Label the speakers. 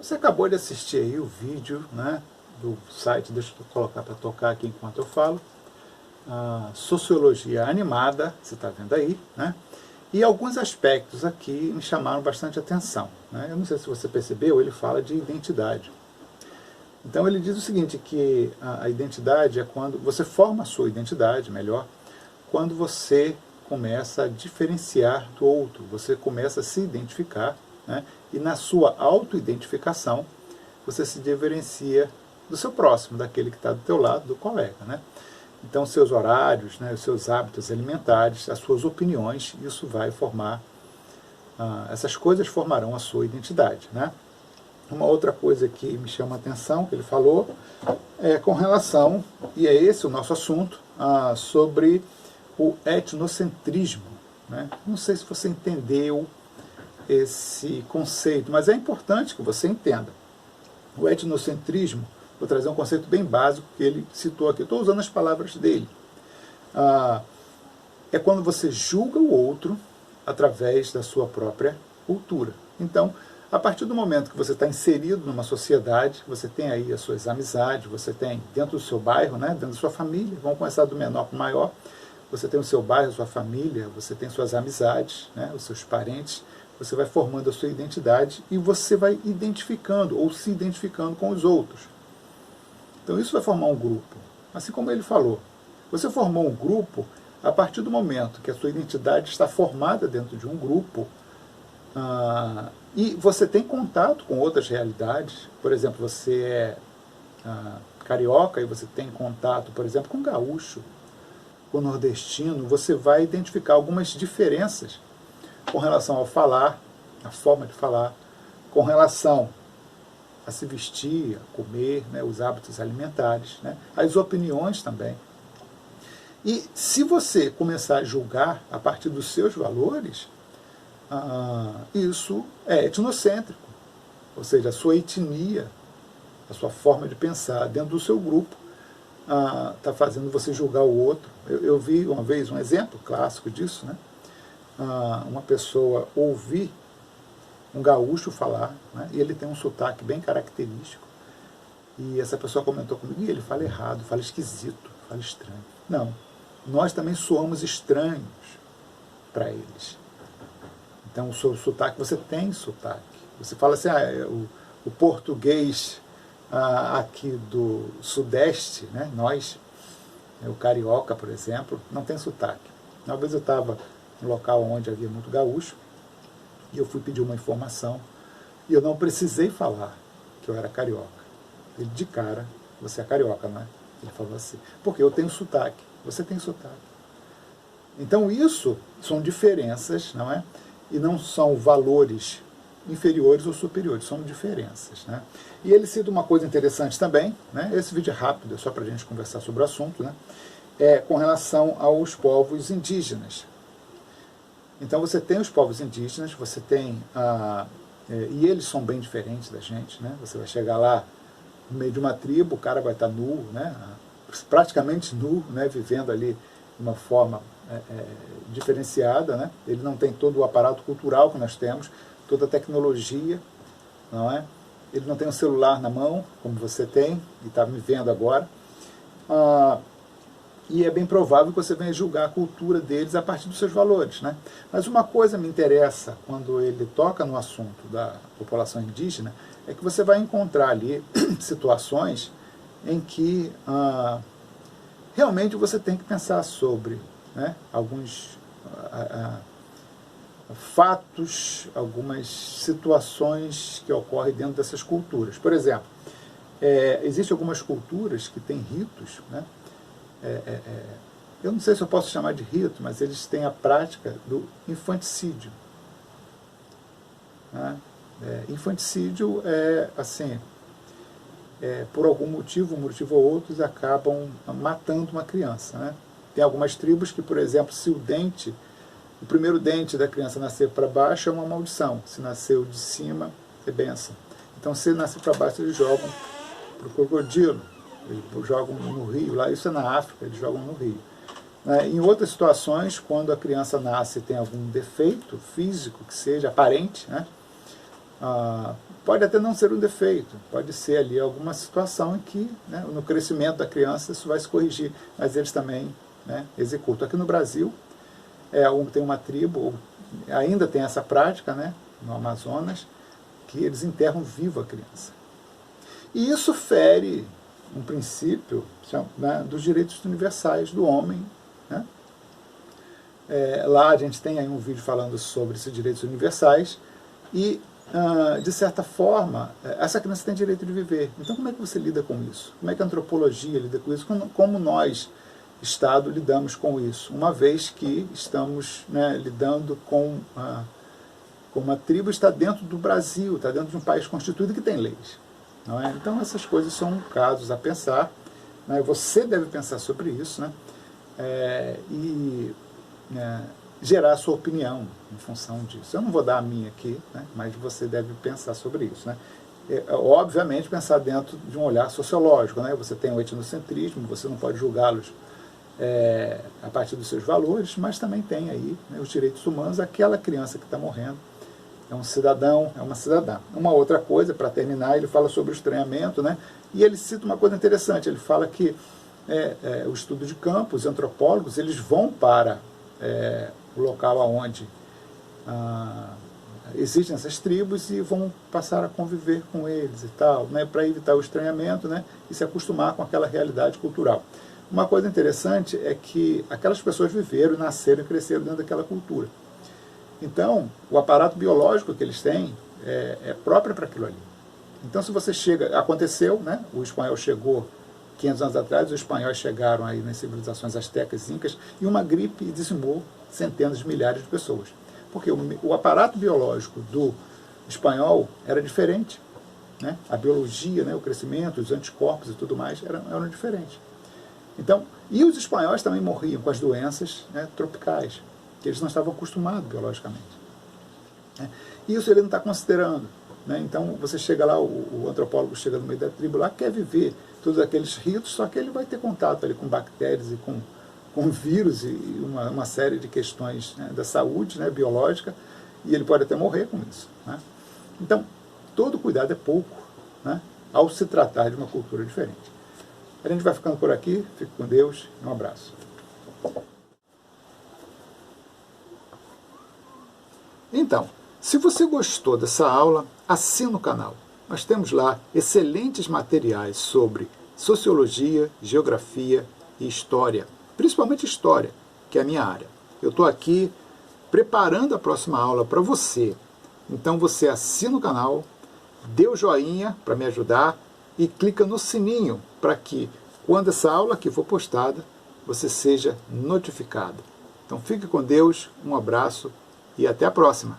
Speaker 1: Você acabou de assistir aí o vídeo, né, do site, deixa eu colocar para tocar aqui enquanto eu falo, Sociologia Animada, você está vendo aí, né? E alguns aspectos aqui me chamaram bastante atenção, né? Eu não sei se você percebeu, ele fala de identidade. Então ele diz o seguinte, que a identidade é quando você forma a sua identidade, melhor, quando você começa a diferenciar do outro, você começa a se identificar, né? E na sua autoidentificação você se diferencia do seu próximo, daquele que está do teu lado, do colega, né? Então, seus horários, né, os seus hábitos alimentares, as suas opiniões, isso vai formar, essas coisas formarão a sua identidade, né? Uma outra coisa que me chama a atenção, que ele falou, é com relação, e é esse o nosso assunto, sobre o etnocentrismo, né? Não sei se você entendeu esse conceito, mas é importante que você entenda. O etnocentrismo, vou trazer um conceito bem básico que ele citou aqui, estou usando as palavras dele. É quando você julga o outro através da sua própria cultura. Então, a partir do momento que você está inserido numa sociedade, você tem aí as suas amizades, você tem dentro do seu bairro, né, dentro da sua família, vamos começar do menor para o maior, você tem o seu bairro, a sua família, você tem suas amizades, né, os seus parentes, você vai formando a sua identidade e você vai identificando ou se identificando com os outros. Então isso vai formar um grupo. Assim como ele falou, você formou um grupo a partir do momento que a sua identidade está formada dentro de um grupo, e você tem contato com outras realidades. Por exemplo, você é carioca e você tem contato, por exemplo, com gaúcho, com nordestino, você vai identificar algumas diferenças com relação ao falar, a forma de falar, com relação a se vestir, a comer, né, os hábitos alimentares, né, as opiniões também. E se você começar a julgar a partir dos seus valores, isso é etnocêntrico, ou seja, a sua etnia, a sua forma de pensar dentro do seu grupo está fazendo você julgar o outro. Eu vi uma vez um exemplo clássico disso, né? Uma pessoa ouvir um gaúcho falar, né, e ele tem um sotaque bem característico, e essa pessoa comentou comigo, e ele fala errado, fala esquisito, fala estranho. Não, nós também soamos estranhos para eles. Então o seu sotaque, você tem sotaque. Você fala assim, o português aqui do sudeste, né, nós, o carioca, por exemplo, não tem sotaque. Uma vez eu estava num local onde havia muito gaúcho, e eu fui pedir uma informação, e eu não precisei falar que eu era carioca. Ele, de cara, você é carioca, não é? Ele falou assim, porque eu tenho sotaque, você tem sotaque. Então isso são diferenças, não é? E não são valores inferiores ou superiores, são diferenças, né? E ele cita uma coisa interessante também, né? Esse vídeo é rápido, é só para a gente conversar sobre o assunto, né? Com relação aos povos indígenas. Então você tem os povos indígenas, você tem, e eles são bem diferentes da gente, né? Você vai chegar lá no meio de uma tribo, o cara vai estar nu, né? Praticamente nu, né? Vivendo ali de uma forma diferenciada, né? Ele não tem todo o aparato cultural que nós temos, toda a tecnologia, não é? Ele não tem um celular na mão, como você tem, e está me vendo agora. E é bem provável que você venha julgar a cultura deles a partir dos seus valores, né? Mas uma coisa me interessa quando ele toca no assunto da população indígena, é que você vai encontrar ali situações em que realmente você tem que pensar sobre, né, alguns fatos, algumas situações que ocorrem dentro dessas culturas. Por exemplo, existem algumas culturas que têm ritos, né? Eu não sei se eu posso chamar de rito, mas eles têm a prática do infanticídio. Né? Infanticídio é assim, por algum motivo, um motivo ou outro, eles acabam matando uma criança. Né? Tem algumas tribos que, por exemplo, se o primeiro dente da criança nascer para baixo é uma maldição, se nasceu de cima é bênção. Então, se nascer para baixo, eles jogam para o crocodilo, eles jogam no rio, lá, isso é na África, eles jogam no rio. Em outras situações, quando a criança nasce e tem algum defeito físico, que seja aparente, né, Pode até não ser um defeito, pode ser ali alguma situação em que, né, no crescimento da criança isso vai se corrigir, mas eles também, né, executam. Aqui no Brasil, tem uma tribo, ainda tem essa prática, né, no Amazonas, que eles enterram viva a criança. E isso fere um princípio, né, dos direitos universais do homem. Né? Lá a gente tem aí um vídeo falando sobre esses direitos universais e, de certa forma, essa criança tem direito de viver. Então como é que você lida com isso? Como é que a antropologia lida com isso? Como nós, Estado, lidamos com isso? Uma vez que estamos, né, lidando com uma tribo que está dentro do Brasil, está dentro de um país constituído que tem leis. Não é? Então essas coisas são casos a pensar, né? Você deve pensar sobre isso, né? Gerar a sua opinião em função disso. Eu não vou dar a minha aqui, né? Mas você deve pensar sobre isso. Né? Obviamente pensar dentro de um olhar sociológico. Né? Você tem o etnocentrismo, você não pode julgá-los a partir dos seus valores, mas também tem aí, né, os direitos humanos. Aquela criança que está morrendo é um cidadão, é uma cidadã. Uma outra coisa, para terminar, ele fala sobre o estranhamento, né? E ele cita uma coisa interessante, ele fala que o estudo de campo, os antropólogos, eles vão para o local onde existem essas tribos e vão passar a conviver com eles e tal, né, para evitar o estranhamento, né, e se acostumar com aquela realidade cultural. Uma coisa interessante é que aquelas pessoas viveram, nasceram e cresceram dentro daquela cultura. Então, o aparato biológico que eles têm é próprio para aquilo ali. Então, se você chega... Aconteceu, né? O espanhol chegou 500 anos atrás, os espanhóis chegaram aí nas civilizações astecas e incas, e uma gripe dizimou centenas de milhares de pessoas. Porque o aparato biológico do espanhol era diferente. Né? A biologia, né? O crescimento, os anticorpos e tudo mais eram diferentes. Então, e os espanhóis também morriam com as doenças, né, tropicais, que eles não estavam acostumados biologicamente. Né? E isso ele não está considerando. Né? Então você chega lá, o antropólogo chega no meio da tribo lá, quer viver todos aqueles ritos, só que ele vai ter contato ali com bactérias e com vírus e uma série de questões, né, da saúde, né, biológica, e ele pode até morrer com isso. Né? Então, todo cuidado é pouco, né, ao se tratar de uma cultura diferente. A gente vai ficando por aqui, fique com Deus, um abraço. Então, se você gostou dessa aula, assina o canal. Nós temos lá excelentes materiais sobre sociologia, geografia e história, principalmente história, que é a minha área. Eu estou aqui preparando a próxima aula para você. Então você assina o canal, dê o joinha para me ajudar e clica no sininho para que, quando essa aula aqui for postada, você seja notificado. Então fique com Deus, um abraço e até a próxima.